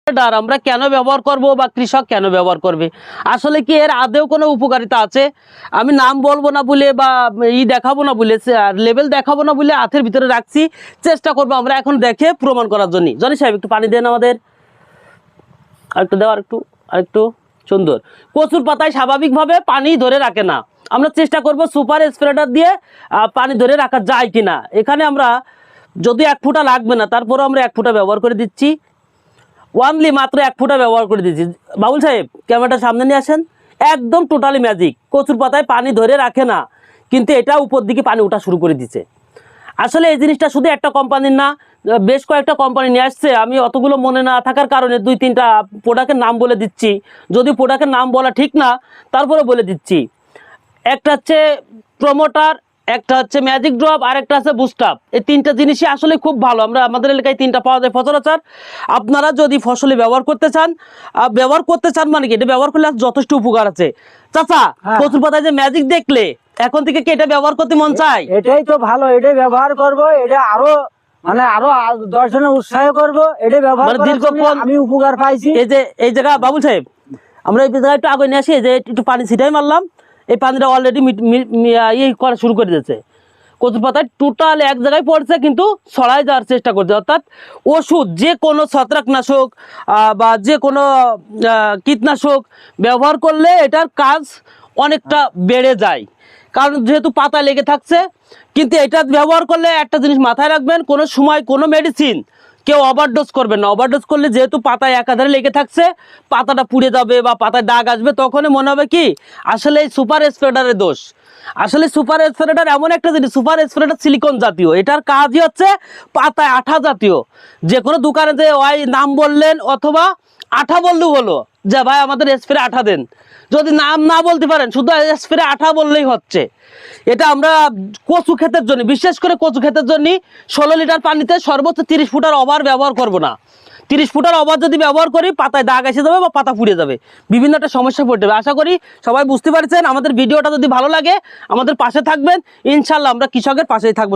আর আমরা কেন ব্যবহার করব বা কৃষক কেন ব্যবহার করবে, আসলে কি এর আদেও কোনো উপকারিতা আছে? আমি নাম বলবো না বলে বা দেখাবো না বলে, লেভেল দেখাবো না বলে হাতের ভিতরে রাখছি। চেষ্টা করবো আমরা এখন দেখে প্রমাণ করার জন্য। জনি সাহেব একটু পানি দেন আমাদের, আরেকটু দেওয়া, আরেকটু সুন্দর। কচুর পাতায় স্বাভাবিকভাবে পানি ধরে রাখে না, আমরা চেষ্টা করব সুপার স্প্রেডার দিয়ে পানি ধরে রাখা যায় কিনা। এখানে আমরা যদি 1 ফুটা লাগবে না, তারপরে আমরা 1 ফুটা ব্যবহার করে দিচ্ছি। ওয়ানলি মাত্র 1 ফুটা ব্যবহার করে দিচ্ছি। বাবুল সাহেব ক্যামেরাটা সামনে নিয়ে আসেন। একদম টোটালি ম্যাজিক, কচুর পাতায় পানি ধরে রাখে না, কিন্তু এটা উপর দিকে পানি ওঠা শুরু করে দিচ্ছে। আসলে এই জিনিসটা শুধু একটা কোম্পানির না, বেশ কয়েকটা কোম্পানি নিয়ে আসছে। আমি অতগুলো মনে না থাকার কারণে 2-3টা প্রোডাক্টের নাম বলে দিচ্ছি। যদি প্রোডাক্টের নাম বলা ঠিক না, তারপরে বলে দিচ্ছি। একটা হচ্ছে প্রমোটার, একটা হচ্ছে ম্যাজিক ড্রপ, আর একটা আছে বুস্টাপ। এই 3টা জিনিসই আসলে খুব ভালো। আমাদের এলাকায় 3টা পাওয়া যায় সচরাচর। আপনারা যদি ফসলে ব্যবহার করতে চান মানে কি, এটা ব্যবহার করলে যথেষ্ট উপকার আছে। চাচা, কচুর পাতায় যে ম্যাজিক দেখলে, এখন থেকে কি এটা ব্যবহার করতে মন চায়? এটাই তো ভালো, এটাই ব্যবহার করব। এটা আরো মানে আরো 10 জনের উৎসাহ করব। এটা ব্যবহার মানে করার জন্য আমি উপকার পাইছি। এই জায়গা বাবুল সাহেব, আমরা এই জায়গায় একটু আগে নিয়ে আসি, যে একটু পানি ছিটাই মারলাম, এই পানিটা অলরেডি করা শুরু করে দিয়েছে। কচুর পাতায় টোটাল এক জায়গায় পড়ছে, কিন্তু ছড়াই যাওয়ার চেষ্টা করছে। অর্থাৎ ওষুধ, যে কোনো ছত্রাকনাশক বা যে কোনো কীটনাশক ব্যবহার করলে এটার কাজ অনেকটা বেড়ে যায়, কারণ যেহেতু পাতা লেগে থাকছে। কিন্তু এটা ব্যবহার করলে একটা জিনিস মাথায় রাখবেন, কোনো সময় কোনো মেডিসিন কেউ ওভারডোজ করবেন না। ওভারডোজ করলে যেহেতু পাতায় একাধারে লেগে থাকছে, পাতাটা পুড়ে যাবে বা পাতায় দাগ আসবে, তখনই মনে হবে কি আসলে এই সুপার স্প্রেডারের দোষ। আসলে সুপার স্প্রেডার এমন একটা জিনিস, সুপার স্প্রেডার সিলিকন জাতীয়, এটার কাজই হচ্ছে পাতায় আঠা জাতীয়। যে কোনো দোকানে যে ওই নাম বললেন অথবা আঠা বললেও হলো যে ভাই আমাদের স্প্রে আঠা দেন, যদি নাম না বলতে পারেন শুধু স্প্রে আঠা বললেই হচ্ছে। এটা আমরা কচু ক্ষেতের জন্য, বিশেষ করে কচু ক্ষেতের জন্য 16 লিটার পানিতে সর্বোচ্চ 30 ফুটার ওভার ব্যবহার করব না। 30 ফুটার ওভার যদি ব্যবহার করি, পাতায় দাগ এসে যাবে বা পাতা পুড়ে যাবে, বিভিন্ন একটা সমস্যা পড়তে হবে। আশা করি সবাই বুঝতে পারছেন। আমাদের ভিডিওটা যদি ভালো লাগে আমাদের পাশে থাকবেন, ইনশাল্লাহ আমরা কৃষকের পাশেই থাকবো।